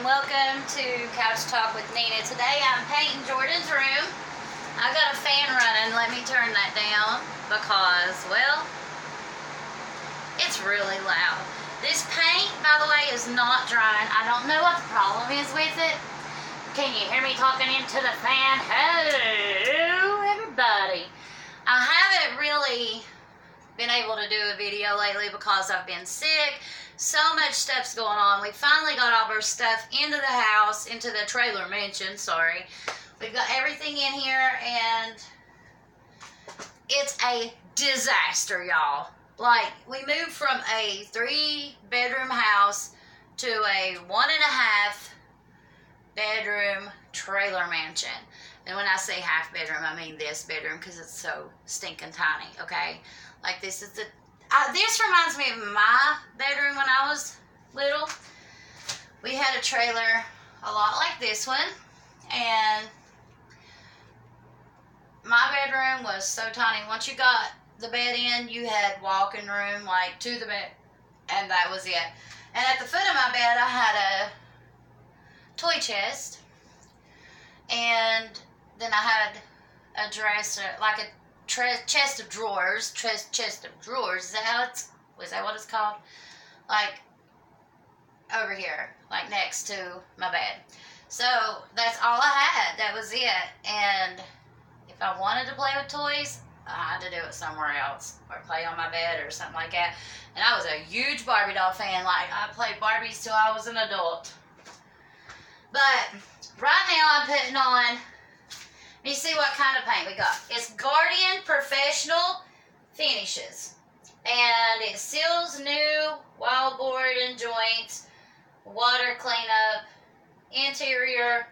welcome to Couch Talk with Nina. Today I'm painting Jordan's room. I got a fan running. Let me turn that down because, well, it's really loud. This paint, by the way, is not drying. I don't know what the problem is with it. Can you hear me talking into the fan? Hello, everybody. I haven't really been able to do a video lately because I've been sick. So much stuff's going on. We finally got all our stuff into the house, into the trailer mansion, sorry. We've got everything in here and it's a disaster, y'all. Like, we moved from a 3-bedroom house to a 1.5 bedroom trailer mansion. And when I say half bedroom, I mean this bedroom because it's so stinking tiny, okay? Like, this is the... this reminds me of my bedroom when I was little. We had a trailer a lot like this one. And my bedroom was so tiny. Once you got the bed in, you had walking room, like, to the bed. And that was it. And at the foot of my bed, I had a toy chest. And then I had a dresser, like a chest of drawers. Chest of drawers. Is that what it's called? Like, over here. Like, next to my bed. So, that's all I had. That was it. And if I wanted to play with toys, I had to do it somewhere else. Or play on my bed or something like that. And I was a huge Barbie doll fan. Like, I played Barbies till I was an adult. But, right now I'm putting on... You see what kind of paint we got. It's Guardian Professional Finishes. And it seals new wildboard and joints, water cleanup, interior,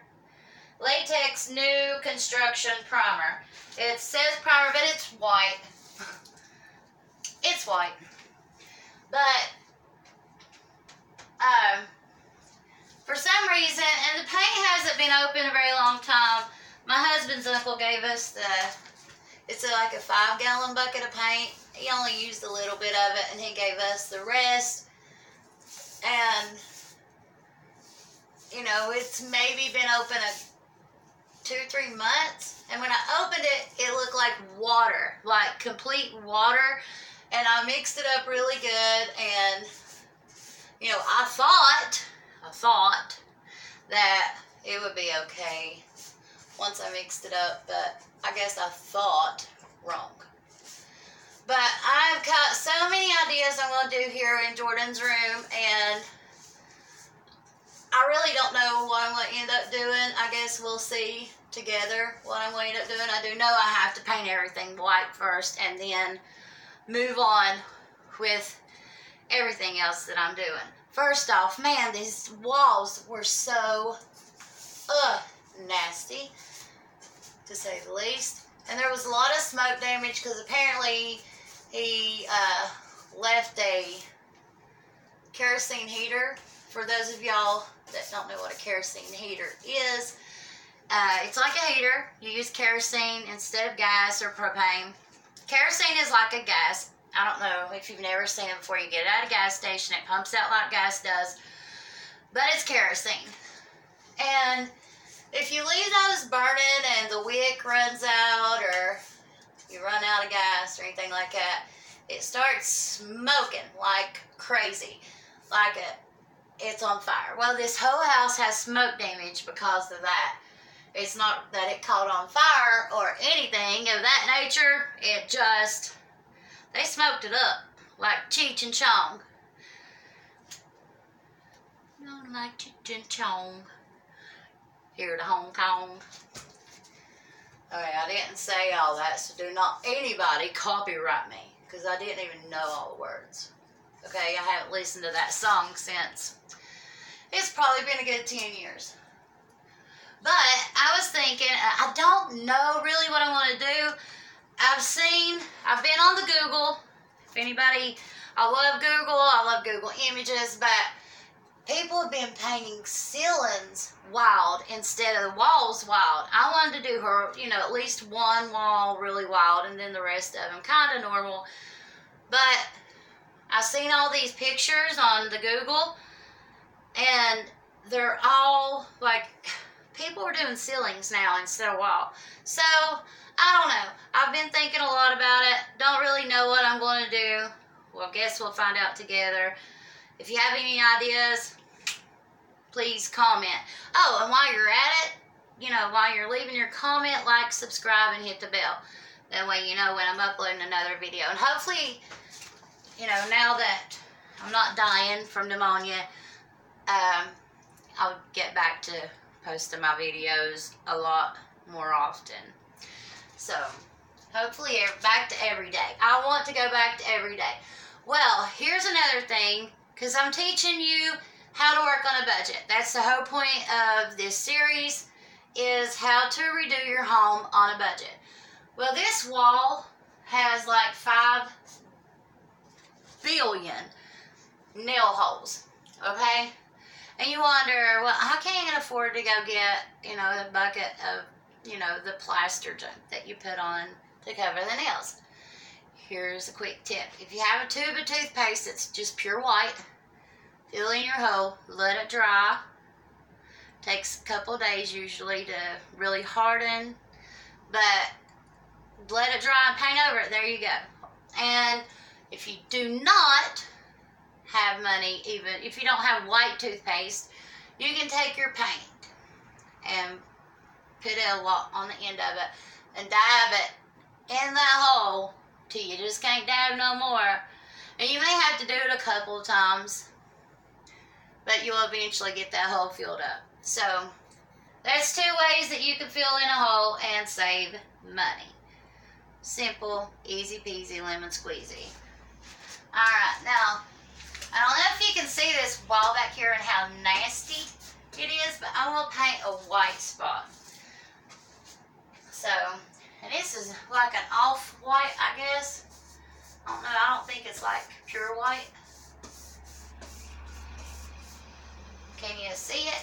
latex new construction primer. It says primer, but it's white. It's white. But, for some reason, and the paint hasn't been open a very long time, my husband's uncle gave us it's like a 5-gallon bucket of paint. He only used a little bit of it and he gave us the rest. And, you know, it's maybe been open 2-3 months. And when I opened it, it looked like water, like complete water. And I mixed it up really good. And, you know, I thought that it would be okay once I mixed it up, but I guess I thought wrong. But I've got so many ideas I'm going to do here in Jordan's room, and I really don't know what I'm going to end up doing. I guess we'll see together what I'm going to end up doing. I do know I have to paint everything white first and then move on with everything else that I'm doing. First off, man, these walls were so nasty, to say the least. And there was a lot of smoke damage because apparently he left a kerosene heater. For those of y'all that don't know what a kerosene heater is, it's like a heater. You use kerosene instead of gas or propane. Kerosene is like a gas. I don't know if you've never seen it before. You get it at a gas station. It pumps out like gas does. But it's kerosene. And if you leave those burning and the wick runs out or you run out of gas or anything like that, it starts smoking like crazy. Like it's on fire. Well, this whole house has smoke damage because of that. It's not that it caught on fire or anything of that nature. It just... They smoked it up like Cheech and Chong. Not like Cheech and Chong. Here to Hong Kong. Okay, I didn't say all that, so do not anybody copyright me, because I didn't even know all the words. Okay, I haven't listened to that song since. It's probably been a good 10 years. But I was thinking, I don't know really what I want to do. I've been on the Google. If anybody, I love Google Images, but people have been painting ceilings wild instead of the walls wild. I wanted to do her, you know, at least one wall really wild and then the rest of them kind of normal. But I've seen all these pictures on the Google and they're all like, people are doing ceilings now instead of wall. So, I don't know. I've been thinking a lot about it. Don't really know what I'm going to do. Well, guess we'll find out together. If you have any ideas, please comment. Oh, and while you're at it, you know, while you're leaving your comment, like, subscribe, and hit the bell. That way you know when I'm uploading another video. And hopefully, you know, now that I'm not dying from pneumonia, I'll get back to posting my videos a lot more often. So, hopefully back to every day. I want to go back to every day. Well, here's another thing, because I'm teaching you how to work on a budget. That's the whole point of this series, is how to redo your home on a budget. Well, this wall has like 5 billion nail holes, okay? And you wonder, well, I can't afford to go get, you know, a bucket of, you know, the plaster junk that you put on to cover the nails. Here's a quick tip. If you have a tube of toothpaste that's just pure white, fill in your hole, let it dry. Takes a couple days usually to really harden, but let it dry and paint over it. There you go. And if you do not have money, even if you don't have white toothpaste, you can take your paint and put a lot on the end of it and dab it in that hole till you just can't dab no more. And you may have to do it a couple of times, but you'll eventually get that hole filled up. So there's 2 ways that you can fill in a hole and save money. Simple, easy peasy, lemon squeezy. Alright, now, I don't know if you can see this wall back here and how nasty it is, but I will paint a white spot. So, and this is like an off-white, I guess. I don't know, I don't think it's like pure white. Can you see it?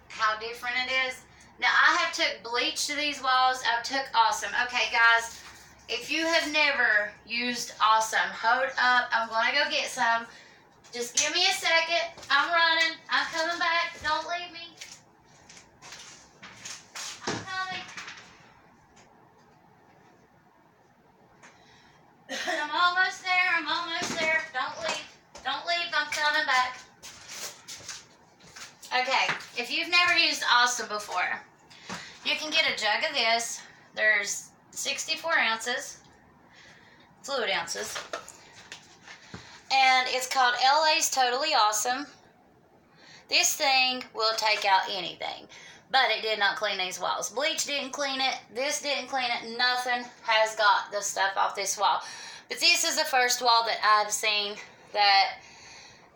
How different it is? Now, I have took bleach to these walls. I've took Awesome. Okay, guys, if you have never used Awesome, hold up. I'm going to go get some. Just give me a second. I'm running. I'm coming back. Don't leave me. I'm coming. I'm almost there. I'm almost there. Don't leave. Don't leave. I'm coming back. Okay, if you've never used Awesome before, you can get a jug of this. There's 64 ounces, fluid ounces, and it's called LA's Totally Awesome. This thing will take out anything, but it did not clean these walls. Bleach didn't clean it. This didn't clean it. Nothing has got the stuff off this wall. But this is the first wall that I've seen that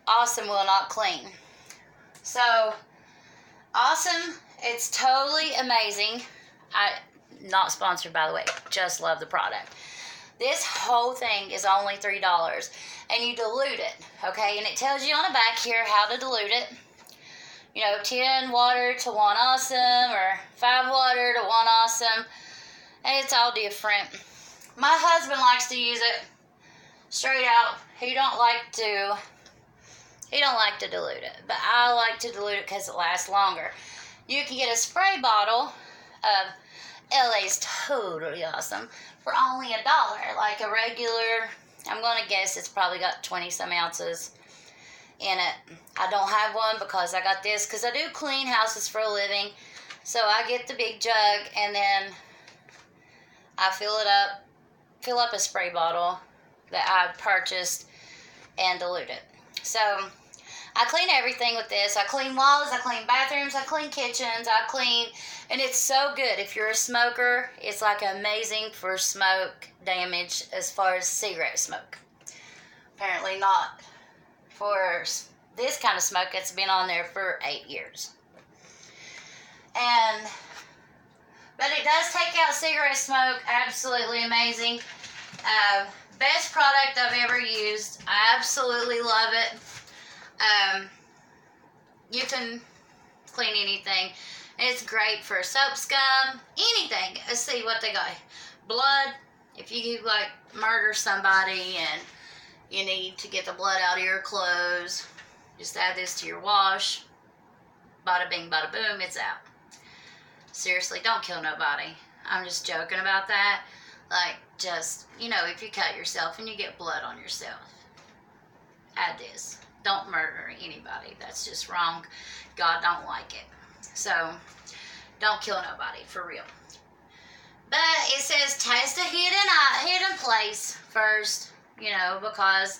Awesome will not clean. So, Awesome, it's totally amazing. Not sponsored, by the way, just love the product. This whole thing is only $3, and you dilute it, okay? And it tells you on the back here how to dilute it. You know, 10 water to 1 Awesome, or 5 water to 1 Awesome, and it's all different. My husband likes to use it straight out. He don't like to dilute it, but I like to dilute it because it lasts longer. You can get a spray bottle of LA's Totally Awesome for only $1, like a regular. I'm going to guess it's probably got 20 some ounces in it. I don't have one because I got this because I do clean houses for a living. So I get the big jug and then I fill up a spray bottle that I purchased and dilute it. So I clean everything with this. I clean walls, I clean bathrooms, I clean kitchens, and it's so good. If you're a smoker, it's like amazing for smoke damage as far as cigarette smoke. Apparently not for this kind of smoke that's been on there for 8 years. But it does take out cigarette smoke. Absolutely amazing. Best product I've ever used. I absolutely love it. You can clean anything. It's great for soap scum, anything. Let's see what they got. Blood. If you like murder somebody and you need to get the blood out of your clothes, just add this to your wash. bada bing, bada boom, it's out. Seriously, don't kill nobody. I'm just joking about that. Like, just, you know, if you cut yourself and you get blood on yourself, add this. Don't murder anybody. That's just wrong. God don't like it. So, don't kill nobody, for real. But it says test a hidden place first, you know, because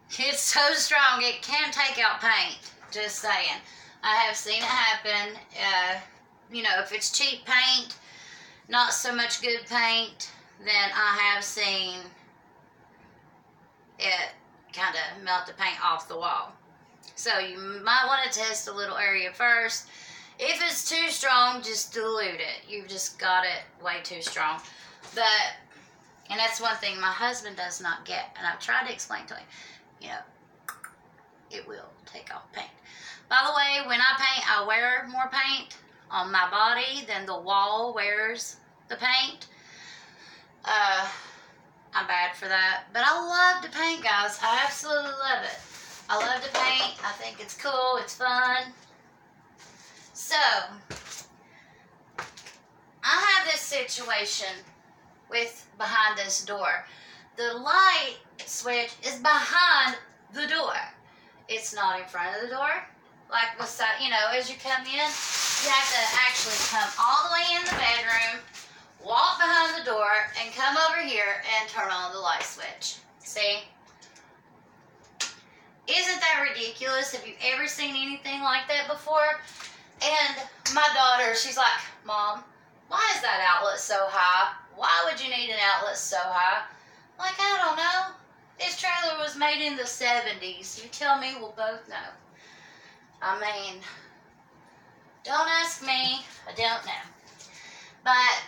it's so strong it can take out paint. Just saying. I have seen it happen. You know, if it's cheap paint, not so much good paint, then I have seen it kind of melt the paint off the wall. So you might want to test a little area first. If it's too strong, just dilute it. You've just got it way too strong. But, and that's one thing my husband does not get, and I've tried to explain to him, you know, it will take off paint. By the way, when I paint, I wear more paint on my body than the wall wears the paint. I'm bad for that. But I love to paint, guys. I absolutely love it. I love to paint. I think it's cool. It's fun. So, I have this situation with behind this door. The light switch is behind the door. It's not in front of the door. Like beside, you know, as you come in, you have to actually come all the way in the bedroom, walk behind the door, and come over here and turn on the light switch. See? Isn't that ridiculous? Have you ever seen anything like that before? And my daughter, she's like, Mom, why is that outlet so high? Why would you need an outlet so high? I'm like, I don't know. This trailer was made in the 70s. You tell me, we'll both know. I mean, don't ask me. I don't know. But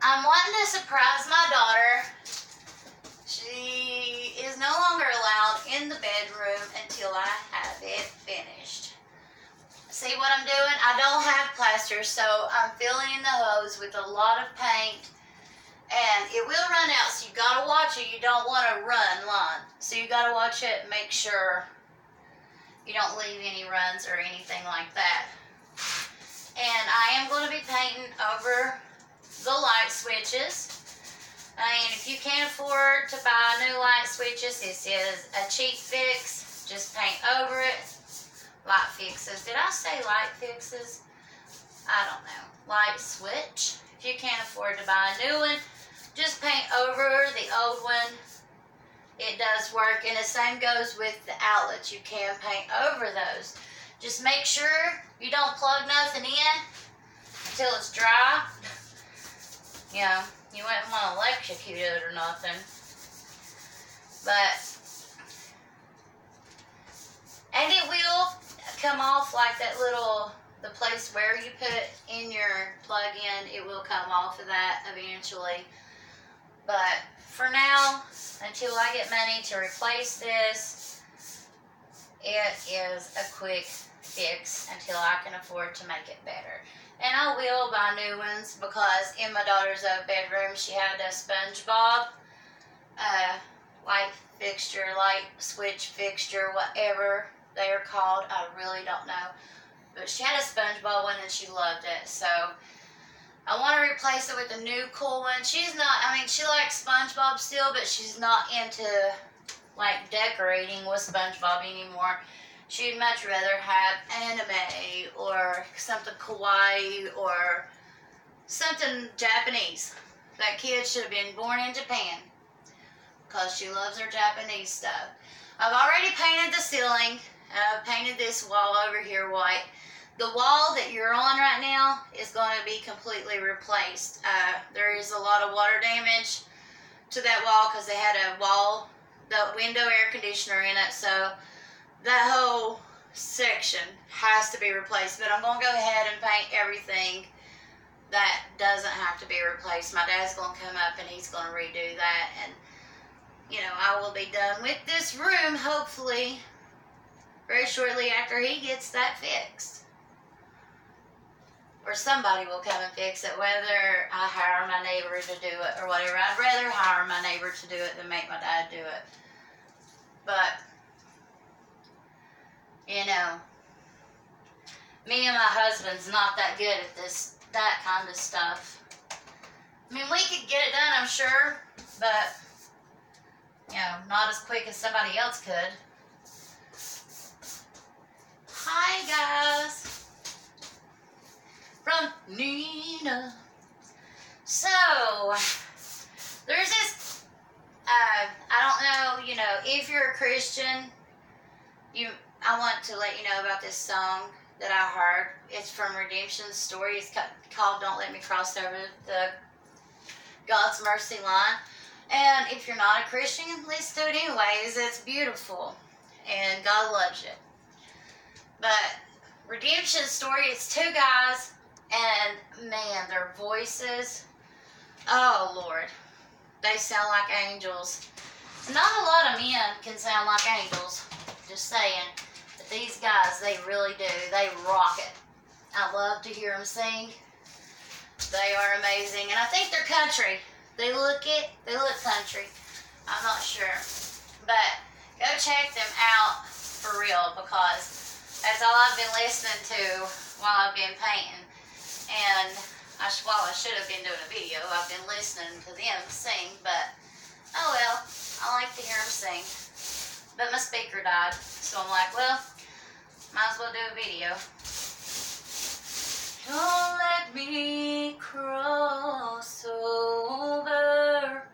I'm wanting to surprise my daughter. She is no longer allowed in the bedroom until I have it finished. See what I'm doing? I don't have plaster, so I'm filling in the hose with a lot of paint. And it will run out, so you gotta watch it. You don't want to run line. So you gotta watch it and make sure you don't leave any runs or anything like that. And I am going to be painting over the light switches. I mean, if you can't afford to buy new light switches, this is a cheap fix. Just paint over it. Light fixes. Did I say light fixes? I don't know. Light switch. If you can't afford to buy a new one, just paint over the old one. It does work, and the same goes with the outlets. You can paint over those. Just make sure you don't plug nothing in until it's dry. You know, you wouldn't want to electrocute it or nothing. But, and it will come off like that little, the place where you put in your plug-in, it will come off of that eventually. But for now, until I get money to replace this, it is a quick fix until I can afford to make it better. And I will buy new ones because in my daughter's bedroom, she had a SpongeBob light fixture, light switch fixture, whatever they are called. I really don't know. But she had a SpongeBob one and she loved it. So I want to replace it with a new cool one. She's not, I mean, she likes SpongeBob still, but she's not into, like, decorating with SpongeBob anymore. She'd much rather have anime or something kawaii or something Japanese. That kid should have been born in Japan because she loves her Japanese stuff. I've already painted the ceiling. I've painted this wall over here white. The wall that you're on right now is going to be completely replaced. There is a lot of water damage to that wall because they had a wall, the window air conditioner in it, so that whole section has to be replaced. But I'm going to go ahead and paint everything that doesn't have to be replaced. My dad's going to come up and he's going to redo that, and you know, I will be done with this room hopefully very shortly after he gets that fixed. Or somebody will come and fix it, whether I hire my neighbor to do it or whatever. I'd rather hire my neighbor to do it than make my dad do it. But, you know, Me and my husband's not that good at that kind of stuff. I mean, we could get it done, I'm sure, but, you know, not as quick as somebody else could. Hi, guys. From Nina. So, there's this, I don't know, you know, if you're a Christian, I want to let you know about this song that I heard. It's from Redemption's Story. It's called Don't Let Me Cross Over the God's Mercy Line. And if you're not a Christian, listen to it anyways. It's beautiful. And God loves you. But Redemption's Story, it's two guys. And man, their voices, oh Lord, they sound like angels. Not a lot of men can sound like angels. Just saying. But these guys, they really do. They rock it. I love to hear them sing. They are amazing. And I think they're country. They look country. I'm not sure. But go check them out for real, because that's all I've been listening to while I've been painting. And while I should have been doing a video, I've been listening to them sing. But oh well, I like to hear them sing. But my speaker died, so I'm like, well, might as well do a video. Don't let me cross over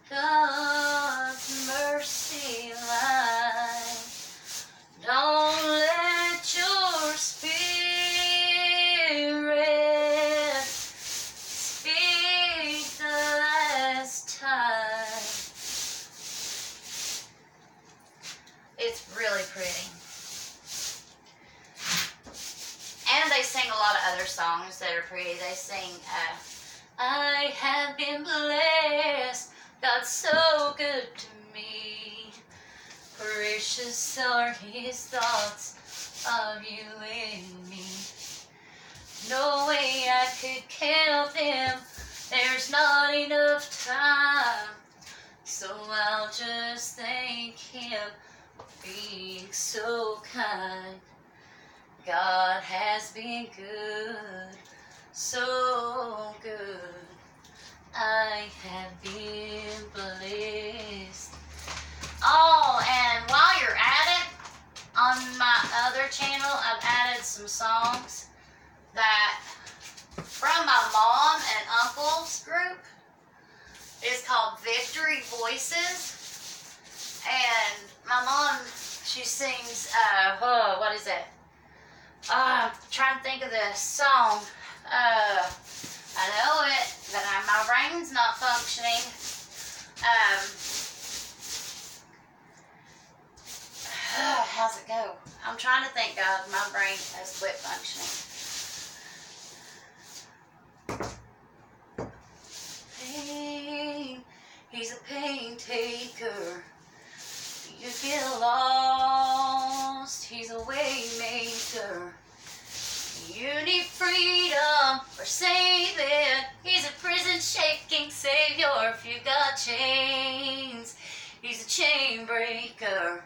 God's mercy line. Don't let your spirit speak the last time. It's really pretty. And they sing a lot of other songs that are pretty. They sing, I have been blessed, God's so good to me. Precious are His thoughts of you and me. No way I could count them, there's not enough time. So I'll just thank Him for being so kind. God has been good, so good. I have been blessed. Oh, and while you're at it, on my other channel, I've added some songs that from my mom and uncle's group. It's called Victory Voices. And my mom, she sings, what is it? I'm trying to think of the song. I know it, but my brain's not functioning. How's it go? I'm trying to think, God. My brain has quit functioning. Pain, He's a pain taker. You feel lost, He's a way maker. You need freedom or saving. He's a prison shaking savior. If you got chains, He's a chain breaker.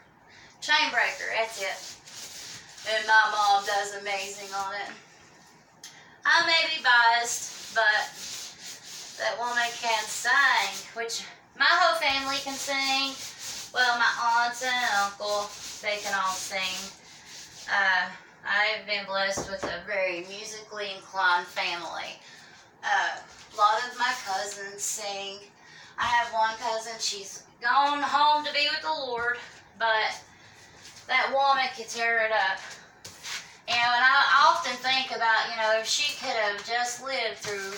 Chain breaker, that's it. And my mom does amazing on it. I may be biased, but that woman can sing, which my whole family can sing. Well, my aunts and uncle, they can all sing. I've been blessed with a very musically inclined family. A lot of my cousins sing. I have one cousin, she's gone home to be with the Lord, but that woman could tear it up. You know, and I often think about, you know, if she could have just lived through,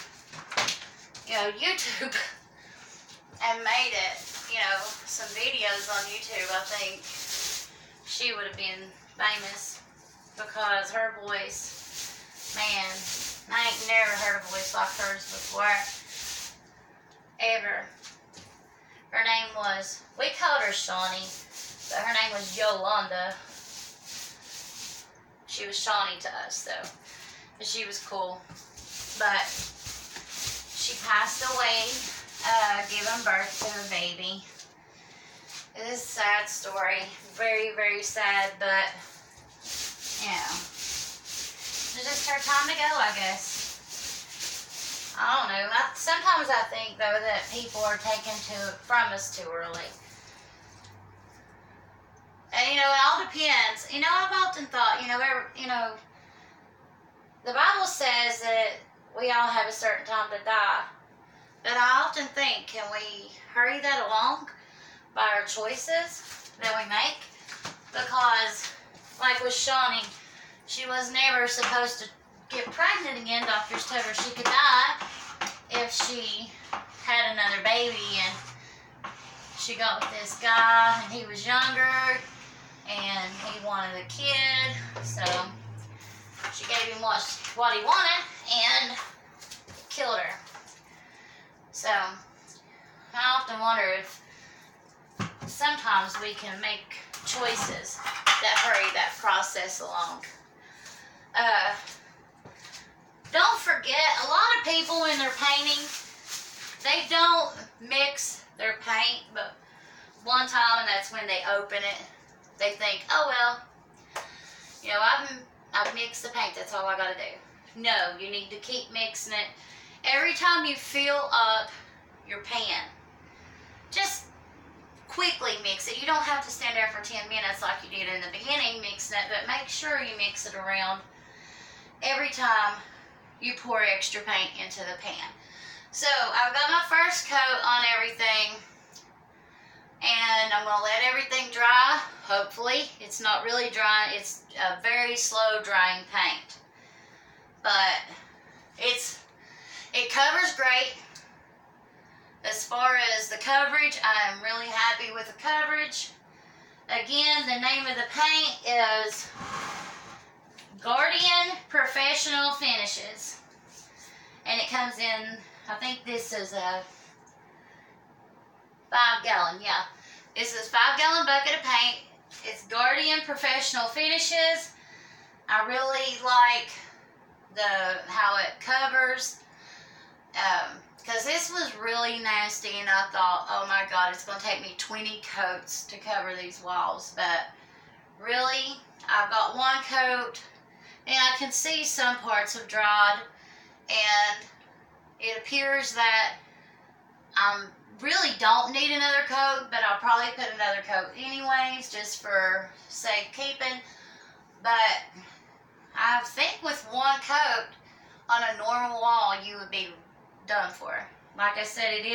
you know, YouTube and made it, you know, some videos on YouTube, I think she would have been famous. Because her voice, man, I ain't never heard a voice like hers before. Ever. Her name was, we called her Shawnee, but her name was Yolanda. She was Shawnee to us, though. But she was cool. But she passed away, giving birth to a baby. It is a sad story. Very, very sad, but, you know, her time to go, I guess. I don't know. Sometimes I think, though, that people are taken from us too early. And, it all depends. I've often thought, the Bible says that we all have a certain time to die. But I often think, can we hurry that along by our choices that we make? Because, like with Shawnee, she was never supposed to get pregnant again. Doctors told her she could die if she had another baby. And she got with this guy, and he was younger, and he wanted a kid. So she gave him what he wanted and killed her. So I often wonder if sometimes we can make choices that hurry that process along. Don't forget, a lot of people when they're painting, they don't mix their paint, but one time, and that's when they open it, they think, oh well, I've mixed the paint, that's all I gotta do. No, you need to keep mixing it. Every time you fill up your pan, just quickly mix it. You don't have to stand there for 10 minutes like you did in the beginning mixing it, but make sure you mix it around every time you pour extra paint into the pan. So I've got my first coat on everything, and I'm going to let everything dry. Hopefully it's not really dry. It's a very slow drying paint, but it covers great. As far as the coverage, I'm really happy with the coverage. Again, the name of the paint is Guardian Professional Finishes. And it comes in, I think this is a 5-gallon, yeah. This is a 5-gallon bucket of paint. It's Guardian Professional Finishes. I really like how it covers. Because this was really nasty, and I thought, oh my God, it's going to take me 20 coats to cover these walls. But really, I've got one coat, and I can see some parts have dried, and it appears that I really don't need another coat, but I'll probably put another coat anyways, just for sake keeping. But I think with one coat on a normal wall, you would be done for. Like I said,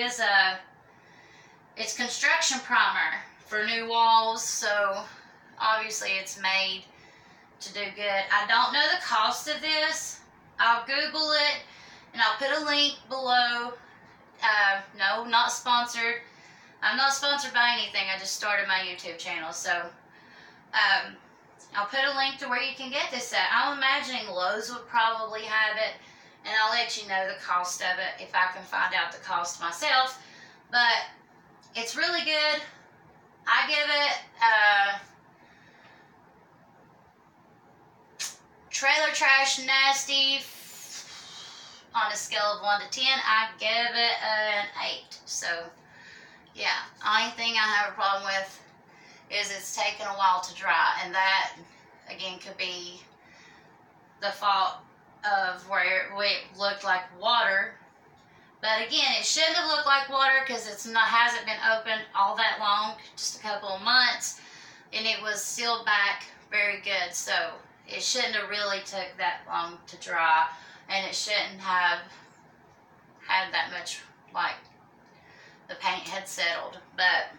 it's construction primer for new walls, so obviously it's made to do good. I don't know the cost of this. I'll Google it, and I'll put a link below. No, not sponsored. I'm not sponsored by anything. I just started my YouTube channel, so I'll put a link to where you can get this at. I'm imagining Lowe's would probably have it, and I'll let you know the cost of it if I can find out the cost myself. But it's really good. I give it Trailer Trash Nasty, on a scale of 1 to 10, I give it an 8. So, yeah, only thing I have a problem with is it's taken a while to dry, and that, again, could be the fault of where it looked like water. But again, it shouldn't have looked like water because hasn't been opened all that long, just a couple of months, and it was sealed back very good. So it shouldn't have really took that long to dry, and it shouldn't have had that much, like, the paint had settled. But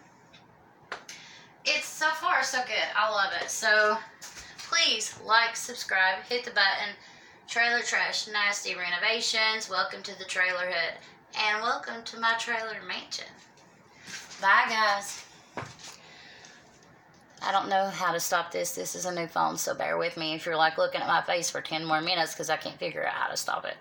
it's so far so good. I love it. So please like, subscribe, hit the button. Trailer Trash Nasty Renovations. Welcome to the trailer hood, and welcome to my trailer mansion. Bye, guys. I don't know how to stop this. This is a new phone, so bear with me if you're like looking at my face for 10 more minutes because I can't figure out how to stop it.